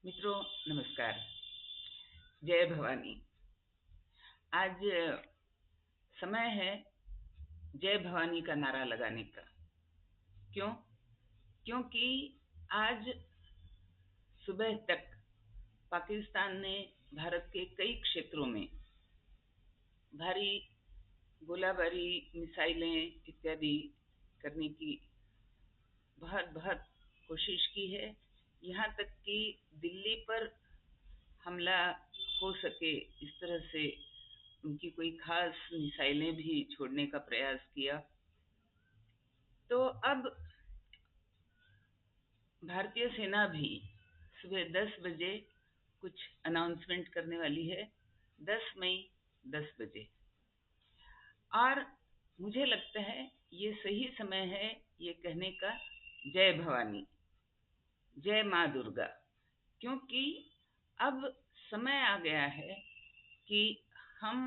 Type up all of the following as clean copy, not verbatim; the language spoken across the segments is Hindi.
मित्रों नमस्कार। जय भवानी। आज समय है जय भवानी का नारा लगाने का। क्यों? क्योंकि आज सुबह तक पाकिस्तान ने भारत के कई क्षेत्रों में भारी गोलाबारी, मिसाइलें इत्यादि करने की बहुत बहुत कोशिश की है। यहाँ तक कि दिल्ली पर हमला हो सके इस तरह से उनकी कोई खास मिसाइलें भी छोड़ने का प्रयास किया। तो अब भारतीय सेना भी सुबह 10 बजे कुछ अनाउंसमेंट करने वाली है। 10 मई 10 बजे। और मुझे लगता है ये सही समय है ये कहने का, जय भवानी, जय माँ दुर्गा। क्योंकि अब समय आ गया है कि हम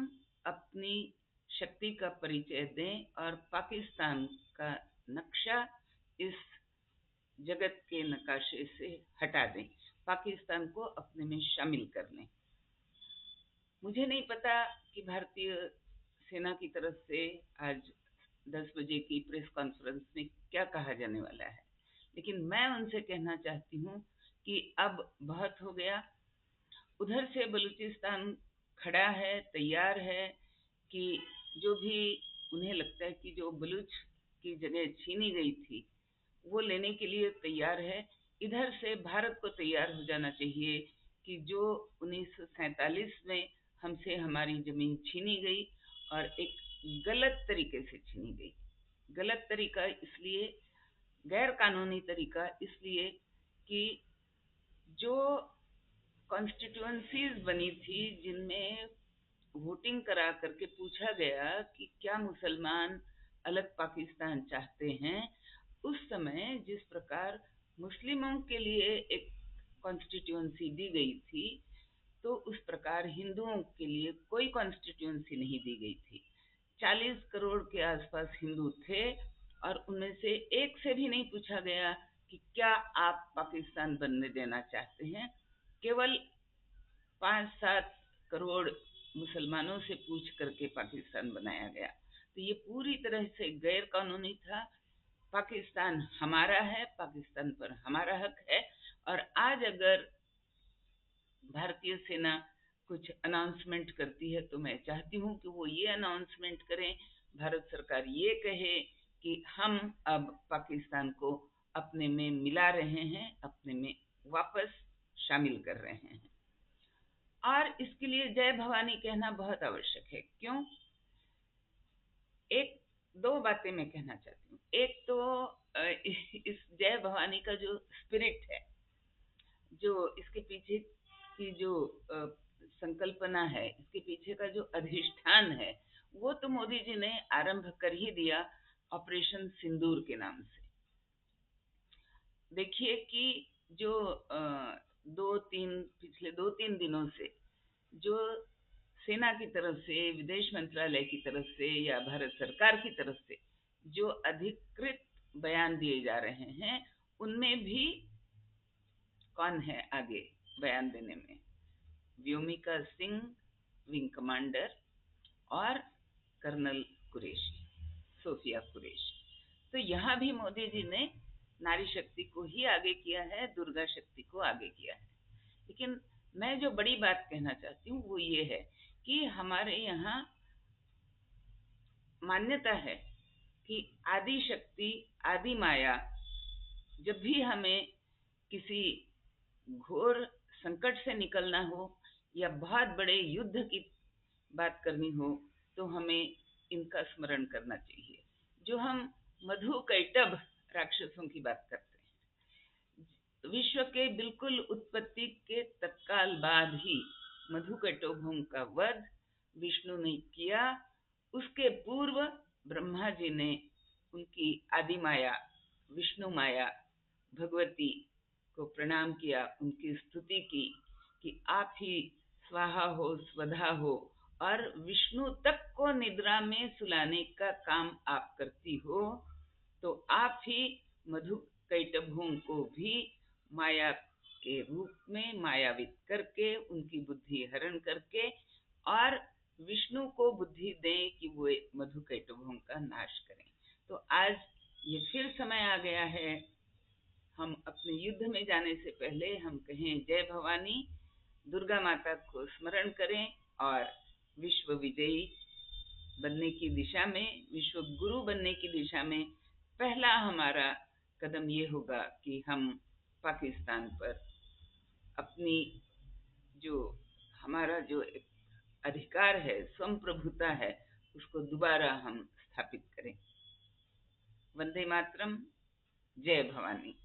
अपनी शक्ति का परिचय दें और पाकिस्तान का नक्शा इस जगत के नकाशे से हटा दें, पाकिस्तान को अपने में शामिल कर लें। मुझे नहीं पता कि भारतीय सेना की तरफ से आज 10 बजे की प्रेस कॉन्फ्रेंस में क्या कहा जाने वाला है, लेकिन मैं उनसे कहना चाहती हूँ कि अब बहुत हो गया। उधर से बलूचिस्तान खड़ा है, तैयार है कि जो भी उन्हें लगता है कि जो बलूच की जगह छीनी गई थी वो लेने के लिए तैयार है। इधर से भारत को तैयार हो जाना चाहिए कि जो 1947 में हमसे हमारी जमीन छीनी गई और एक गलत तरीके से छीनी गई। गलत तरीका इसलिए, गैर कानूनी तरीका इसलिए कि जो कॉन्स्टिट्यूएंसीज बनी थी जिनमें वोटिंग करा करके पूछा गया कि क्या मुसलमान अलग पाकिस्तान चाहते हैं, उस समय जिस प्रकार मुस्लिमों के लिए एक कॉन्स्टिट्यूएंसी दी गई थी, तो उस प्रकार हिंदुओं के लिए कोई कॉन्स्टिट्यूएंसी नहीं दी गई थी। 40 करोड़ के आसपास हिंदू थे और उनमें से एक से भी नहीं पूछा गया कि क्या आप पाकिस्तान बनने देना चाहते हैं। केवल 5-7 करोड़ मुसलमानों से पूछ करके पाकिस्तान बनाया गया। तो ये पूरी तरह से गैर कानूनी था। पाकिस्तान हमारा है, पाकिस्तान पर हमारा हक है। और आज अगर भारतीय सेना कुछ अनाउंसमेंट करती है तो मैं चाहती हूँ कि वो ये अनाउंसमेंट करें, भारत सरकार ये कहे कि हम अब पाकिस्तान को अपने में मिला रहे हैं, अपने में वापस शामिल कर रहे हैं। और इसके लिए जय भवानी कहना बहुत आवश्यक है। क्यों? एक दो बातें मैं कहना चाहती हूँ। एक तो इस जय भवानी का जो स्पिरिट है, जो इसके पीछे की जो संकल्पना है, इसके पीछे का जो अधिष्ठान है, वो तो मोदी जी ने आरंभ कर ही दिया ऑपरेशन सिंदूर के नाम से। देखिए कि जो पिछले 2-3 दिनों से जो सेना की तरफ से, विदेश मंत्रालय की तरफ से या भारत सरकार की तरफ से जो अधिकृत बयान दिए जा रहे हैं, उनमें भी कौन है आगे बयान देने में? व्योमिका सिंह, विंग कमांडर, और कर्नल कुरैशी, सोफिया कुरैशी। तो यहाँ भी मोदी जी ने नारी शक्ति को ही आगे किया है, दुर्गा शक्ति को आगे किया है। लेकिन मैं जो बड़ी बात कहना चाहती हूँ वो ये है कि हमारे यहाँ मान्यता है कि आदि शक्ति, आदि माया, जब भी हमें किसी घोर संकट से निकलना हो या बहुत बड़े युद्ध की बात करनी हो, तो हमें इनका स्मरण करना चाहिए। जो हम मधु कैटभ राक्षसों की बात करते हैं, विश्व के बिल्कुल उत्पत्ति के तत्काल बाद ही मधु कैटभों का वध विष्णु ने किया। उसके पूर्व ब्रह्मा जी ने उनकी आदि माया, विष्णु माया, भगवती को प्रणाम किया, उनकी स्तुति की कि आप ही स्वाहा हो, स्वधा हो, और विष्णु तक को निद्रा में सुलाने का काम आप करती हो, तो आप ही मधु कैटभों को भी माया के रूप में मायावित करके, उनकी बुद्धि हरण करके, और विष्णु को बुद्धि दें कि वो मधुकैटभों का नाश करें। तो आज ये फिर समय आ गया है, हम अपने युद्ध में जाने से पहले हम कहें जय भवानी, दुर्गा माता को स्मरण करें और विश्व विजयी बनने की दिशा में, विश्व गुरु बनने की दिशा में पहला हमारा कदम ये होगा कि हम पाकिस्तान पर अपनी जो हमारा जो एक अधिकार है, स्वप्रभुता है, उसको दोबारा हम स्थापित करें। वंदे मातरम, जय भवानी।